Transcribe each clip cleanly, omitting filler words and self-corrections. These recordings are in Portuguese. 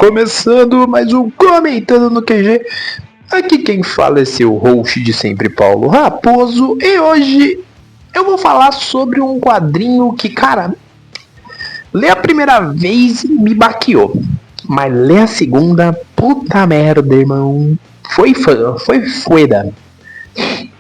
começando mais um Comentando no QG. Aqui quem fala é seu host de sempre, Paulo Raposo. E hoje eu vou falar sobre um quadrinho que, cara, ler a primeira vez me baqueou, mas ler a segunda, puta merda, irmão, foi foda.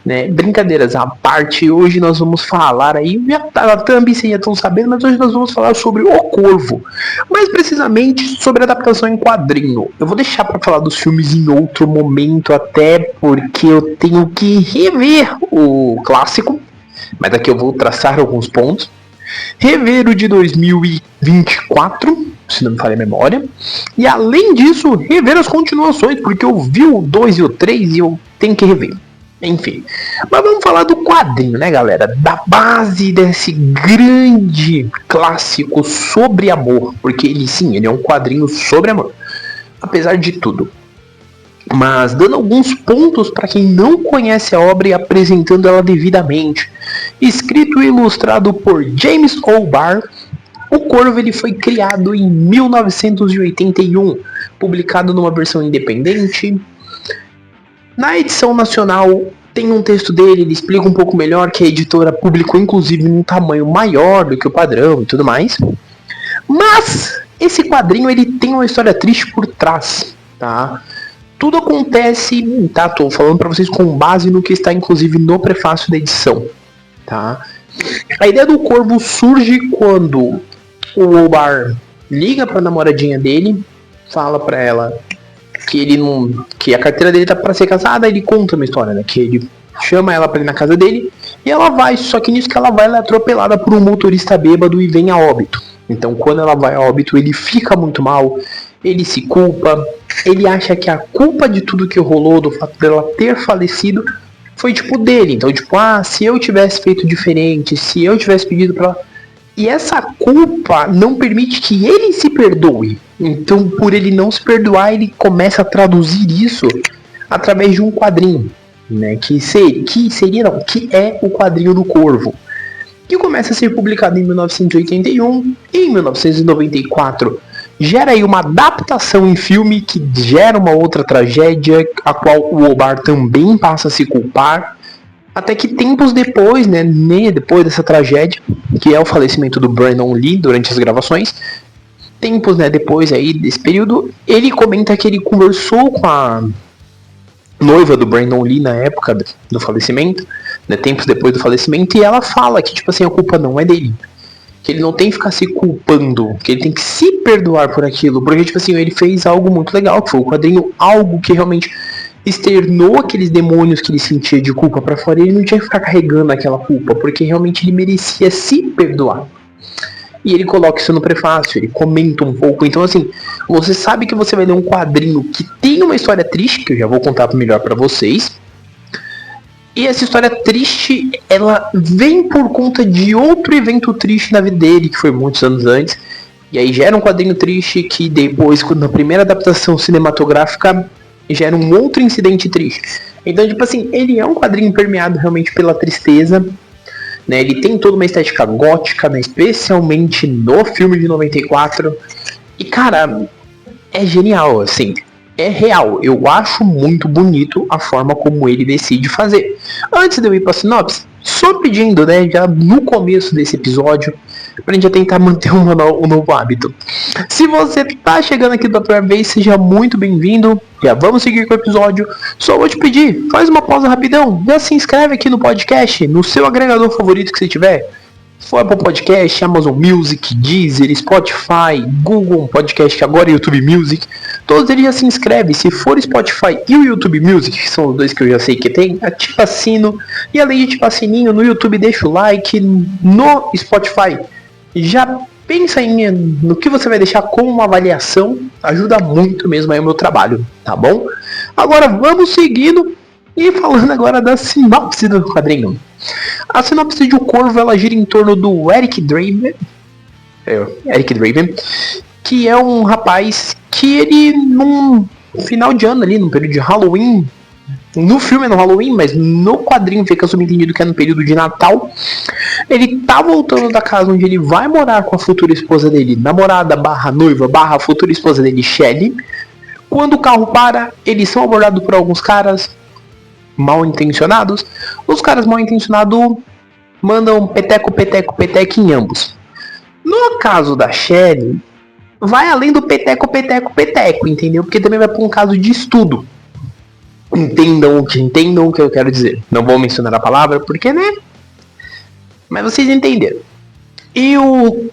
Né? Brincadeiras à parte, hoje nós vamos falar aí, já tá, também vocês já estão sabendo, mas hoje nós vamos falar sobre O Corvo, mais precisamente sobre a adaptação em quadrinho. Eu vou deixar para falar dos filmes em outro momento, até porque eu tenho que rever o clássico, mas daqui eu vou traçar alguns pontos, rever o de 2024, se não me falha a memória, e além disso, rever as continuações, porque eu vi o 2 e o 3 e eu tenho que rever. Enfim, mas vamos falar do quadrinho, né, galera? Da base desse grande clássico sobre amor. Porque ele é um quadrinho sobre amor, apesar de tudo. Mas dando alguns pontos para quem não conhece a obra e apresentando ela devidamente. Escrito e ilustrado por James O'Barr, O Corvo ele foi criado em 1981, publicado numa versão independente. Na edição nacional tem um texto dele, ele explica um pouco melhor que a editora publicou inclusive em um tamanho maior do que o padrão e tudo mais. Mas esse quadrinho ele tem uma história triste por trás, tá? Tudo acontece, tá? Tô falando pra vocês com base no que está inclusive no prefácio da edição, tá? A ideia do Corvo surge quando o O'Barr liga pra namoradinha dele, fala pra ela que ele não, que a carteira dele tá pra ser casada, ele conta uma história, né, que ele chama ela pra ir na casa dele, e ela vai, só que nisso que ela vai, ela é atropelada por um motorista bêbado e vem a óbito. Então quando ela vai a óbito, ele fica muito mal, ele se culpa, ele acha que a culpa de tudo que rolou, do fato dela ter falecido, foi tipo dele, então tipo, se eu tivesse feito diferente, se eu tivesse pedido pra ela... E essa culpa não permite que ele se perdoe. Então, por ele não se perdoar, ele começa a traduzir isso através de um quadrinho, né? Que é o quadrinho do Corvo, que começa a ser publicado em 1981 e em 1994 gera aí uma adaptação em filme que gera uma outra tragédia, a qual o O'Barr também passa a se culpar. Até que tempos depois, né, depois dessa tragédia, que é o falecimento do Brandon Lee durante as gravações, tempos, né, depois aí desse período, ele comenta que ele conversou com a noiva do Brandon Lee na época do falecimento, né, tempos depois do falecimento, e ela fala que, tipo assim, a culpa não é dele. Que ele não tem que ficar se culpando, que ele tem que se perdoar por aquilo, porque, tipo assim, ele fez algo muito legal, que foi o quadrinho, algo que realmente externou aqueles demônios que ele sentia de culpa pra fora, e ele não tinha que ficar carregando aquela culpa, porque realmente ele merecia se perdoar. E ele coloca isso no prefácio, ele comenta um pouco. Então assim, você sabe que você vai ler um quadrinho que tem uma história triste, que eu já vou contar melhor pra vocês. E essa história triste, ela vem por conta de outro evento triste na vida dele, que foi muitos anos antes. E aí gera um quadrinho triste que depois, na primeira adaptação cinematográfica, gera um outro incidente triste. Então, tipo assim, ele é um quadrinho permeado realmente pela tristeza, né? Ele tem toda uma estética gótica, né? Especialmente no filme de 94. E, cara, é genial, assim. É real. Eu acho muito bonito a forma como ele decide fazer. Antes de eu ir pra sinopse, só pedindo, né, já no começo desse episódio, pra gente já tentar manter um novo hábito. Se você tá chegando aqui pela primeira vez, seja muito bem-vindo. Já vamos seguir com o episódio. Só vou te pedir, faz uma pausa rapidão. Já se inscreve aqui no podcast, no seu agregador favorito que você tiver. Se for Apple Podcast, Amazon Music, Deezer, Spotify, Google Podcast, agora YouTube Music. Todos eles já se inscrevem. Se for Spotify e o YouTube Music, que são os dois que eu já sei que tem, ativa sino. E além de ativar sininho, no YouTube deixa o like. No Spotify, já pensa no que você vai deixar como uma avaliação. Ajuda muito mesmo aí o meu trabalho, tá bom? Agora vamos seguindo e falando agora da sinopse do quadrinho. A sinopse de O Corvo, ela gira em torno do Eric Draven, que é um rapaz que ele, num final de ano ali, num período de Halloween, No filme é no Halloween, mas no quadrinho fica subentendido que é no período de Natal. Ele tá voltando da casa onde ele vai morar com a futura esposa dele, namorada barra noiva barra futura esposa dele, Shelley. Quando o carro para, eles são abordados por alguns caras mal intencionados. Os caras mal intencionados mandam peteco, peteco, peteco em ambos. No caso da Shelley, vai além do peteco, peteco, peteco, entendeu? Porque também vai para um caso de estudo. Entendam o que eu quero dizer. Não vou mencionar a palavra, porque, né? Mas vocês entenderam. E o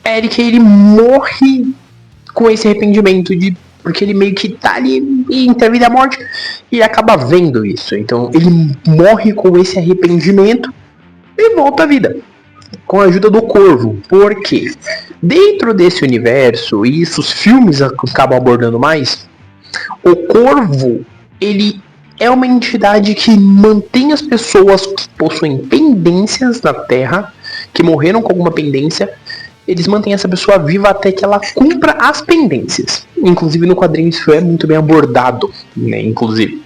Eric, ele morre com esse arrependimento porque ele meio que tá ali entre a vida e a morte e acaba vendo isso. Então ele morre com esse arrependimento e volta à vida. Com a ajuda do Corvo. Por quê? Dentro desse universo, e isso os filmes acabam abordando mais, o Corvo, ele é uma entidade que mantém as pessoas que possuem pendências na Terra, que morreram com alguma pendência, eles mantêm essa pessoa viva até que ela cumpra as pendências. Inclusive no quadrinho isso é muito bem abordado, né, inclusive.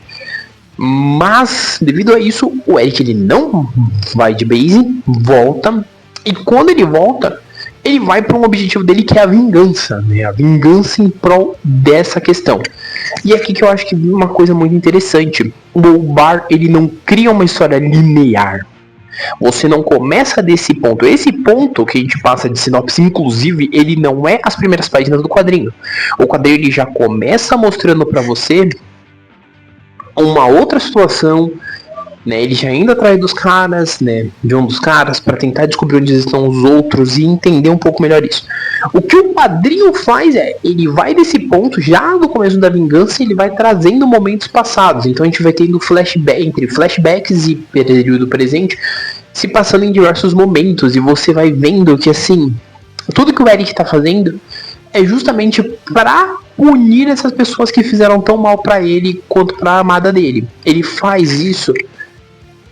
Mas, devido a isso, o Eric ele não vai de base, volta, e quando ele volta, ele vai para um objetivo dele que é a vingança, né? A vingança em prol dessa questão. E é aqui que eu acho que uma coisa muito interessante. O Bolbar, ele não cria uma história linear. Você não começa desse ponto. Esse ponto que a gente passa de sinopse, inclusive, ele não é as primeiras páginas do quadrinho. O quadrinho ele já começa mostrando para você uma outra situação, né? Ele já indo atrás dos caras, né? De um dos caras para tentar descobrir onde estão os outros e entender um pouco melhor isso. O que o quadrinho faz é, ele vai desse ponto já no começo da vingança, ele vai trazendo momentos passados. Então a gente vai tendo flashback, entre flashbacks e período presente, se passando em diversos momentos, e você vai vendo que assim, tudo que o Eric tá fazendo é justamente pra punir essas pessoas que fizeram tão mal pra ele quanto pra amada dele. Ele faz isso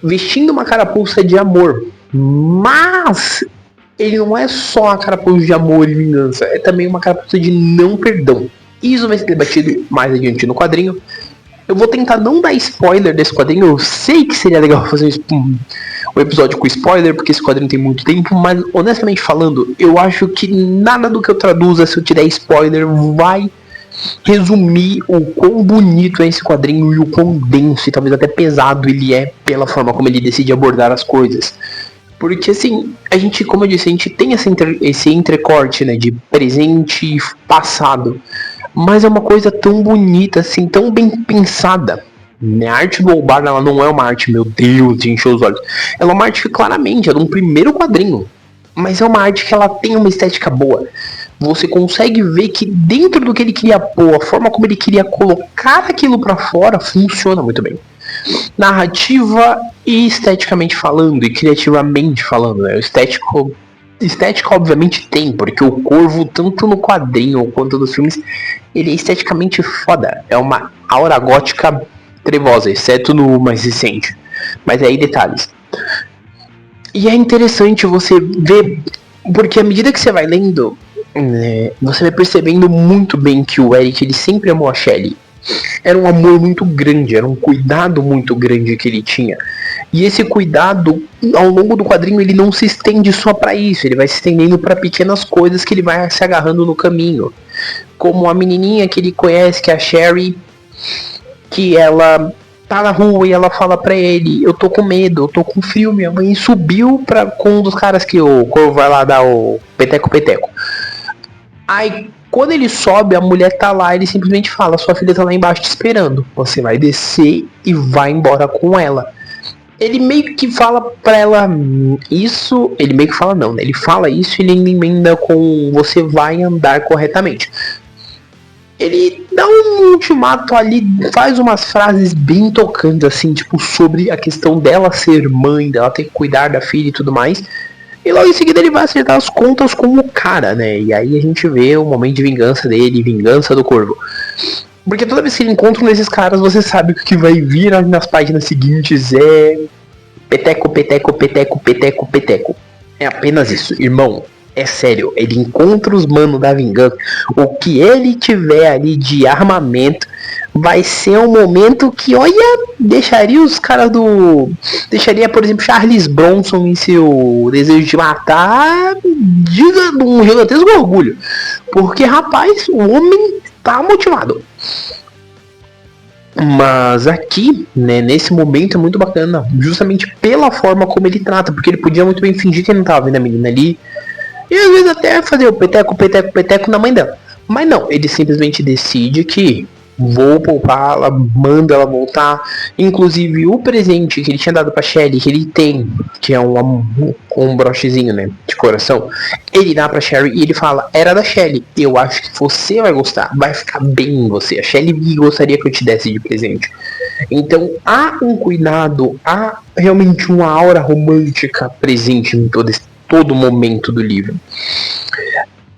vestindo uma carapuça de amor, mas ele não é só a carapuça de amor e vingança, é também uma carapuça de não perdão. Isso vai ser debatido mais adiante no quadrinho. Eu vou tentar não dar spoiler desse quadrinho, eu sei que seria legal fazer um episódio com spoiler, porque esse quadrinho tem muito tempo, mas honestamente falando, eu acho que nada do que eu traduza, se eu te der spoiler, vai resumir o quão bonito é esse quadrinho e o quão denso e talvez até pesado ele é pela forma como ele decide abordar as coisas. Porque assim, a gente, como eu disse, a gente tem esse entrecorte, né, de presente e passado, mas é uma coisa tão bonita, assim, tão bem pensada. A arte do Bolbar, ela não é uma arte, meu Deus, de encher os olhos. Ela é uma arte que claramente é de um primeiro quadrinho, mas é uma arte que ela tem uma estética boa. Você consegue ver que dentro do que ele queria pôr, a forma como ele queria colocar aquilo pra fora, funciona muito bem. Narrativa e esteticamente falando, e criativamente falando, né? O estética obviamente tem, porque o Corvo, tanto no quadrinho quanto nos filmes, ele é esteticamente foda. É uma aura gótica trevosa, exceto no mais recente. Mas aí detalhes. E é interessante você ver, porque à medida que você vai lendo, você vai percebendo muito bem que o Eric ele sempre amou a Shelley. Era um amor muito grande, era um cuidado muito grande que ele tinha. E esse cuidado, ao longo do quadrinho, ele não se estende só para isso, ele vai se estendendo para pequenas coisas que ele vai se agarrando no caminho. Como a menininha que ele conhece, que é a Sherry, que ela tá na rua e ela fala pra ele: eu tô com medo, eu tô com frio, minha mãe subiu com um dos caras que o Corvo vai lá dar o peteco-peteco. Aí, quando ele sobe, a mulher tá lá, ele simplesmente fala: sua filha tá lá embaixo te esperando, você vai descer e vai embora com ela. Ele meio que fala pra ela isso, ele meio que fala não, né? Ele fala isso e ele emenda com: você vai andar corretamente. Ele dá um ultimato ali, faz umas frases bem tocantes, assim, tipo, sobre a questão dela ser mãe, dela ter que cuidar da filha e tudo mais. E logo em seguida ele vai acertar as contas com o cara, né? E aí a gente vê o momento de vingança dele, vingança do Corvo. Porque toda vez que ele encontra um desses caras, você sabe que o que vai vir nas páginas seguintes é peteco, peteco, peteco, peteco, peteco. É apenas isso, irmão. É sério, ele encontra os manos da vingança. O que ele tiver ali de armamento vai ser um momento que, olha, deixaria os caras do... Deixaria, por exemplo, Charles Bronson em seu desejo de matar de um gigantesco orgulho. Porque, rapaz, o homem tá motivado. Mas aqui, né, nesse momento é muito bacana, justamente pela forma como ele trata, porque ele podia muito bem fingir que ele não tava vendo a menina ali, e às vezes até fazer o peteco na mãe dela. Mas não, ele simplesmente decide que vou poupá-la, manda ela voltar. Inclusive o presente que ele tinha dado pra Shelly, que ele tem, que é um brochezinho, né, de coração, ele dá pra Sherry e ele fala, era da Shelly, eu acho que você vai gostar, vai ficar bem em você. A Shelly gostaria que eu te desse de presente. Então há um cuidado, há realmente uma aura romântica presente em todo momento do livro.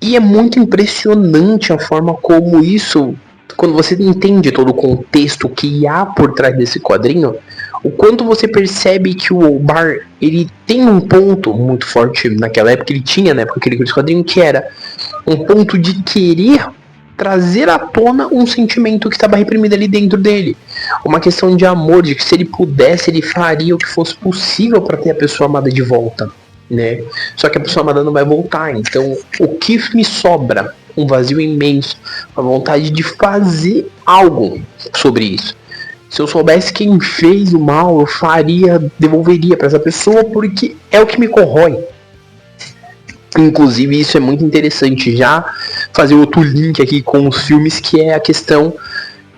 E é muito impressionante a forma como isso, quando você entende todo o contexto que há por trás desse quadrinho, o quanto você percebe que o Omar, ele tem um ponto muito forte naquela época, ele tinha na época que ele criou esse quadrinho, que era um ponto de querer trazer à tona um sentimento que estava reprimido ali dentro dele. Uma questão de amor, de que se ele pudesse, ele faria o que fosse possível para ter a pessoa amada de volta, né? Só que a pessoa amada não vai voltar, então o que me sobra? Um vazio imenso, a vontade de fazer algo sobre isso. Se eu soubesse quem fez o mal, eu faria, devolveria para essa pessoa, porque é o que me corrói. Inclusive isso é muito interessante, já fazer outro link aqui com os filmes, que é a questão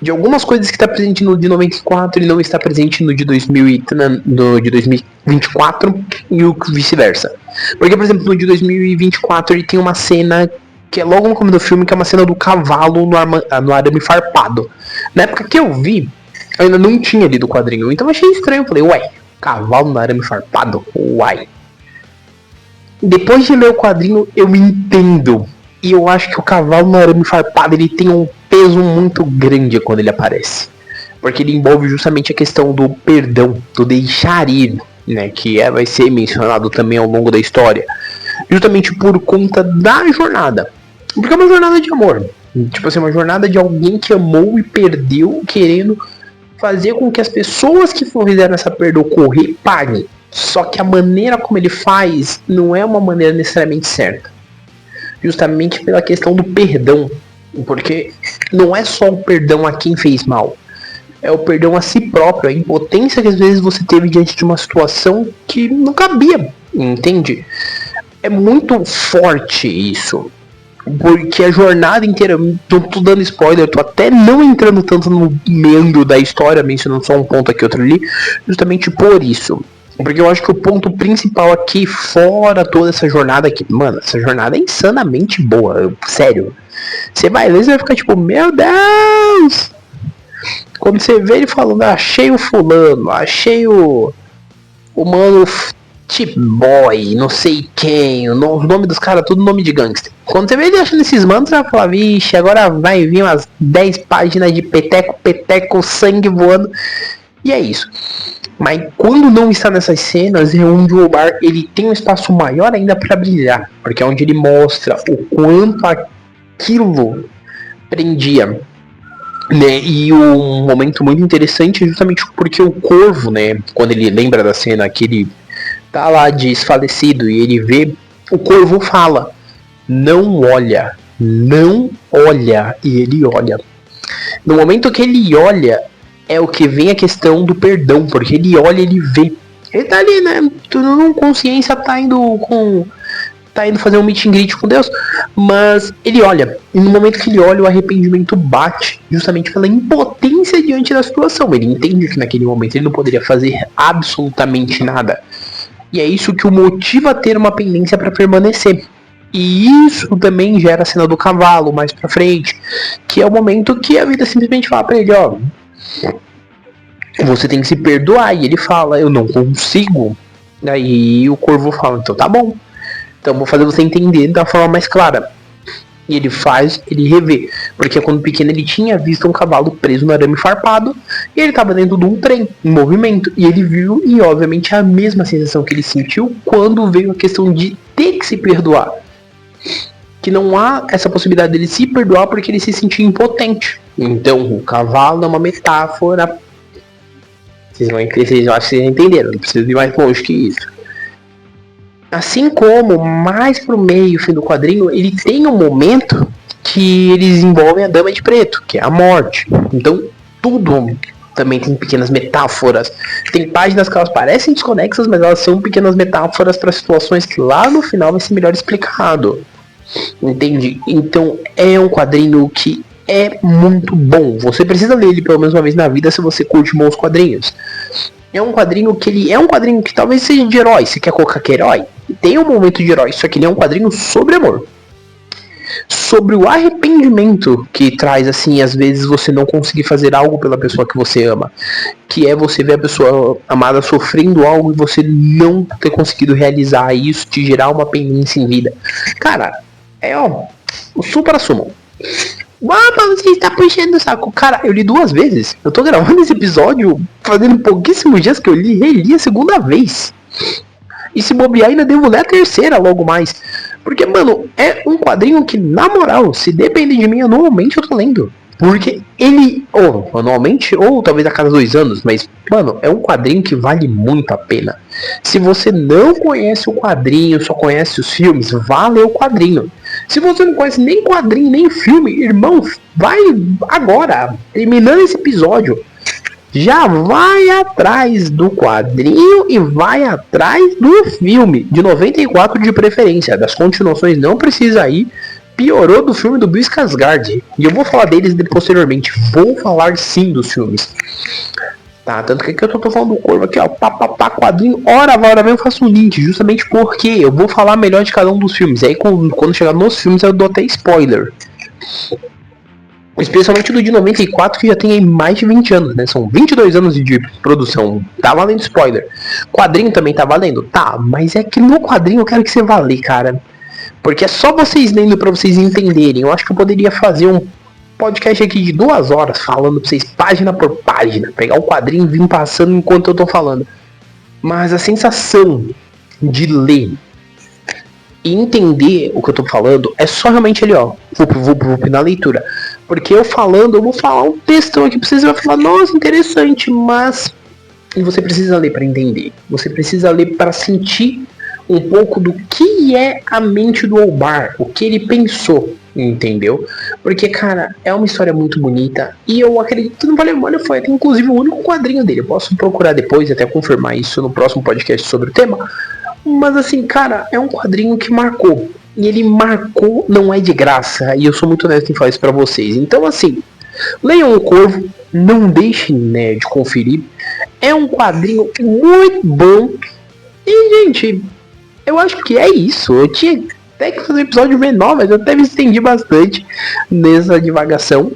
de algumas coisas que está presente no de 94 e não está presente no de 2024 e o vice-versa. Porque, por exemplo, no de 2024 ele tem uma cena que é logo no começo do filme, que é uma cena do cavalo no arame farpado. Na época que eu vi, eu ainda não tinha lido o quadrinho, então eu achei estranho. Eu falei, ué, cavalo no arame farpado? Uai. Depois de ler o quadrinho, eu me entendo. E eu acho que o cavalo no arame farpado, ele tem um peso muito grande quando ele aparece. Porque ele envolve justamente a questão do perdão, do deixar ir, né? Que vai ser mencionado também ao longo da história. Justamente por conta da jornada. Porque é uma jornada de amor. Tipo assim, uma jornada de alguém que amou e perdeu, querendo fazer com que as pessoas que fizeram essa perda ocorrer paguem. Só que a maneira como ele faz não é uma maneira necessariamente certa. Justamente pela questão do perdão. Porque não é só o perdão a quem fez mal. É o perdão a si próprio. A impotência que às vezes você teve diante de uma situação que não cabia. Entende? É muito forte isso. Porque a jornada inteira, tô dando spoiler, tô até não entrando tanto no meandro da história, mencionando só um ponto aqui, outro ali, justamente por isso. Porque eu acho que o ponto principal aqui, fora toda essa jornada aqui, mano, essa jornada é insanamente boa, sério. Você vai ler, você vai ficar tipo, meu Deus! Quando você vê ele falando, achei o fulano, achei o mano Tip Boy, não sei quem, o nome dos caras, tudo nome de gangster. Quando você vê ele achando esses manos, você vai falar, vixe, agora vai vir umas 10 páginas de peteco, sangue voando. E é isso. Mas quando não está nessas cenas, é onde o Omar, ele tem um espaço maior ainda para brilhar. Porque é onde ele mostra o quanto aquilo prendia. Né? E um momento muito interessante é justamente porque o Corvo, né, quando ele lembra da cena que ele tá lá desfalecido e ele vê, o Corvo fala, não olha, e ele olha. No momento que ele olha, é o que vem a questão do perdão, porque ele olha, ele vê. Ele tá ali, né, tudo consciência, tá indo fazer um meet and greet com Deus, mas ele olha, e no momento que ele olha, o arrependimento bate, justamente pela impotência diante da situação. Ele entende que naquele momento ele não poderia fazer absolutamente nada. E é isso que o motiva a ter uma pendência para permanecer. E isso também gera a cena do cavalo mais pra frente, que é o momento que a vida simplesmente fala pra ele, ó, você tem que se perdoar. E ele fala, eu não consigo. Aí o Corvo fala, então tá bom, então vou fazer você entender da forma mais clara. E ele faz, ele revê. Porque quando pequeno ele tinha visto um cavalo preso no arame farpado. E ele estava dentro de um trem, em movimento. E ele viu, e obviamente a mesma sensação que ele sentiu quando veio a questão de ter que se perdoar. Que não há essa possibilidade dele se perdoar porque ele se sentia impotente. Então, o cavalo é uma metáfora. Vocês vão entender, vocês acham que vocês entenderam, não precisa ir mais longe que isso. Assim como, mais pro meio, fim do quadrinho, ele tem um momento que eles envolvem a Dama de Preto, que é a morte. Então, tudo também tem pequenas metáforas. Tem páginas que elas parecem desconexas, mas elas são pequenas metáforas para situações que lá no final vai ser melhor explicado. Entende? Então, é um quadrinho que é muito bom. Você precisa ler ele pelo menos uma vez na vida se você curte bons quadrinhos. É um quadrinho que ele é um quadrinho que talvez seja de herói. Você quer colocar que é herói? Tem um momento de herói, só que ele é um quadrinho sobre amor. Sobre o arrependimento que traz, assim, às vezes você não conseguir fazer algo pela pessoa que você ama. Que é você ver a pessoa amada sofrendo algo e você não ter conseguido realizar isso, te gerar uma pendência em vida. Cara, é ó, o super assumo. Mas você está puxando o saco. Cara, eu li 2 vezes. Eu tô gravando esse episódio fazendo pouquíssimos dias que eu reli a segunda vez. E se bobear ainda devo ler a terceira logo mais. Porque, mano, é um quadrinho que, na moral, se depender de mim, anualmente eu tô lendo. Porque ele, ou anualmente, ou talvez a cada 2 anos, mas, mano, é um quadrinho que vale muito a pena. Se você não conhece o quadrinho, só conhece os filmes, vá ler o quadrinho. Se você não conhece nem quadrinho, nem filme, irmão, vai agora, terminando esse episódio, já vai atrás do quadrinho e vai atrás do filme, de 94 de preferência. Das continuações não precisa ir. Piorou do filme do Bill Skarsgård. E eu vou falar deles posteriormente. Vou falar sim dos filmes. Tá, tanto que aqui eu tô falando do Corvo aqui, ó. Pá, quadrinho. Hora vem eu faço um link. Justamente porque eu vou falar melhor de cada um dos filmes. Aí quando chegar nos filmes eu dou até spoiler. Especialmente do de 94, que já tem aí mais de 20 anos, né? São 22 anos de produção. Tá valendo spoiler. Quadrinho também tá valendo? Tá, mas é que no quadrinho eu quero que você vá ler, cara. Porque é só vocês lendo pra vocês entenderem. Eu acho que eu poderia fazer um podcast aqui de 2 horas falando pra vocês página por página. Pegar o quadrinho e vir passando enquanto eu tô falando. Mas a sensação de ler e entender o que eu tô falando é só realmente ali, ó. Vup na leitura. Porque eu falando, eu vou falar um textão aqui pra vocês e vai falar, nossa, interessante, mas você precisa ler pra entender. Você precisa ler pra sentir um pouco do que é a mente do Olbar, o que ele pensou, entendeu? Porque, cara, é uma história muito bonita e eu acredito que não vale a foi até inclusive o único quadrinho dele. Eu posso procurar depois e até confirmar isso no próximo podcast sobre o tema. Mas assim, cara, é um quadrinho que marcou. E ele marcou, não é de graça. E eu sou muito honesto em falar isso pra vocês. Então assim, leiam o Corvo, não deixem, né, de conferir. É um quadrinho muito bom. E, gente, eu acho que é isso. Eu tinha até que fazer um episódio menor, mas eu até me estendi bastante nessa divagação.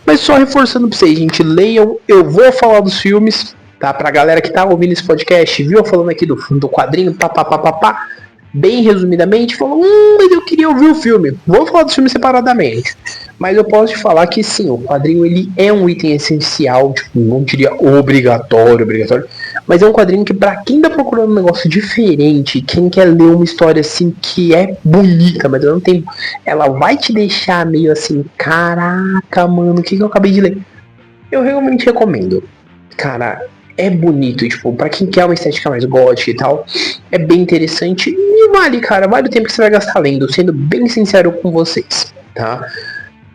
Mas só reforçando pra vocês, gente, leiam. Eu vou falar dos filmes, tá? Pra galera que tá ouvindo esse podcast, viu? Falando aqui do quadrinho, pá. Bem resumidamente, falou, mas eu queria ouvir o filme. Vou falar dos filmes separadamente. Mas eu posso te falar que sim, o quadrinho ele é um item essencial, tipo, não diria obrigatório. Mas é um quadrinho que pra quem tá procurando um negócio diferente, quem quer ler uma história assim que é bonita, mas ao mesmo tempo ela vai te deixar meio assim, caraca, mano, o que eu acabei de ler? Eu realmente recomendo. Cara, é bonito, tipo, pra quem quer uma estética mais gótica e tal, é bem interessante e vale, cara, vale o tempo que você vai gastar lendo, sendo bem sincero com vocês, tá?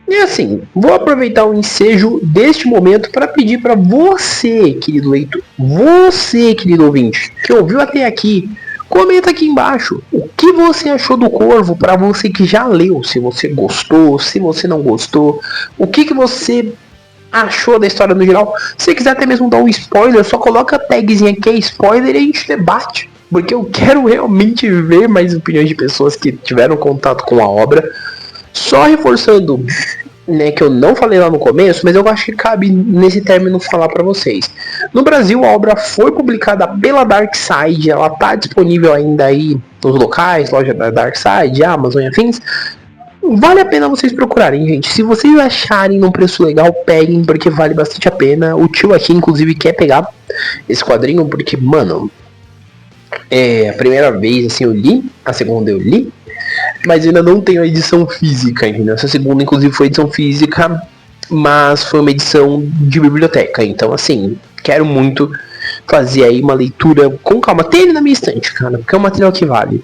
E assim, vou aproveitar o ensejo deste momento para pedir para você, querido leitor, você, querido ouvinte, que ouviu até aqui, comenta aqui embaixo o que você achou do Corvo, para você que já leu, se você gostou, se você não gostou, o que você achou da história no geral. Se quiser até mesmo dar um spoiler, só coloca a tagzinha que é spoiler e a gente debate. Porque eu quero realmente ver mais opiniões de pessoas que tiveram contato com a obra. Só reforçando, né, que eu não falei lá no começo, mas eu acho que cabe nesse término falar pra vocês. No Brasil, a obra foi publicada pela Darkside, ela tá disponível ainda aí nos locais, loja da Darkside, Amazon e afins. Vale a pena vocês procurarem, gente. Se vocês acharem num preço legal, peguem, porque vale bastante a pena. O tio aqui, inclusive, quer pegar esse quadrinho, porque, mano, é a primeira vez, assim, eu li, a segunda eu li, mas ainda não tenho a edição física, entendeu? Essa segunda, inclusive, foi edição física, mas foi uma edição de biblioteca. Então, assim, quero muito fazer aí uma leitura com calma. Tem ele na minha estante, cara, porque é um material que vale.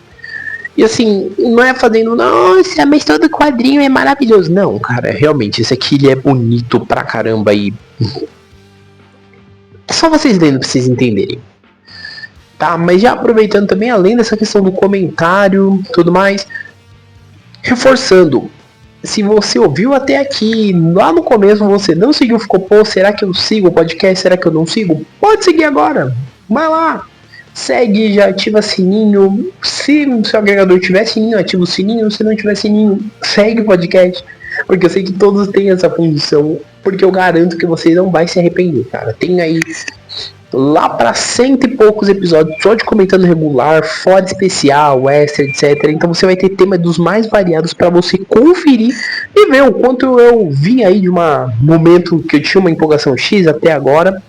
E assim, não é fazendo, nossa, mas todo quadrinho é maravilhoso. Não, cara, realmente, esse aqui ele é bonito pra caramba e... É só vocês lendo pra vocês entenderem. Tá, mas já aproveitando também, além dessa questão do comentário, tudo mais, reforçando, se você ouviu até aqui, lá no começo você não seguiu, ficou, pô, será que eu sigo o podcast, será que eu não sigo? Pode seguir agora, vai lá, segue, já ativa sininho, se o seu agregador tiver sininho, ativa o sininho, se não tiver sininho, segue o podcast, porque eu sei que todos têm essa função, porque eu garanto que vocês não vão se arrepender, cara, tem aí... lá para 100 e poucos episódios só de comentando regular, fora especial, extra, etc. Então você vai ter temas dos mais variados para você conferir e ver o quanto eu vim aí de um momento que eu tinha uma empolgação X até agora.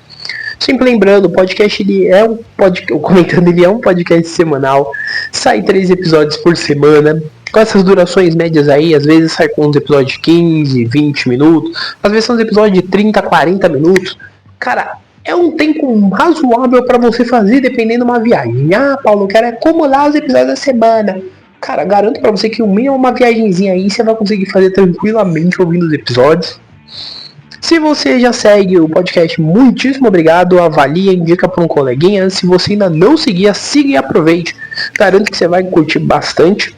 Sempre lembrando, o podcast ele é um podcast, o comentando ele é um podcast semanal, sai 3 episódios por semana. Com essas durações médias aí, às vezes sai com uns episódios de 15, 20 minutos, às vezes são uns episódios de 30, 40 minutos. Cara, é um tempo razoável para você fazer dependendo de uma viagem. Ah, Paulo, eu quero acumular os episódios da semana. Cara, garanto para você que o mínimo é uma viagenzinha aí, você vai conseguir fazer tranquilamente ouvindo os episódios. Se você já segue o podcast, muitíssimo obrigado. Avalie, indica para um coleguinha. Se você ainda não seguia, siga e aproveite. Garanto que você vai curtir bastante,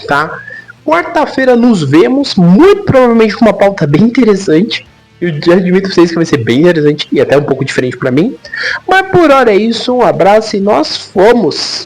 tá? Quarta-feira nos vemos, muito provavelmente com uma pauta bem interessante. Eu já admito pra vocês que vai ser bem interessante e até um pouco diferente pra mim. Mas por hora é isso, um abraço e nós fomos!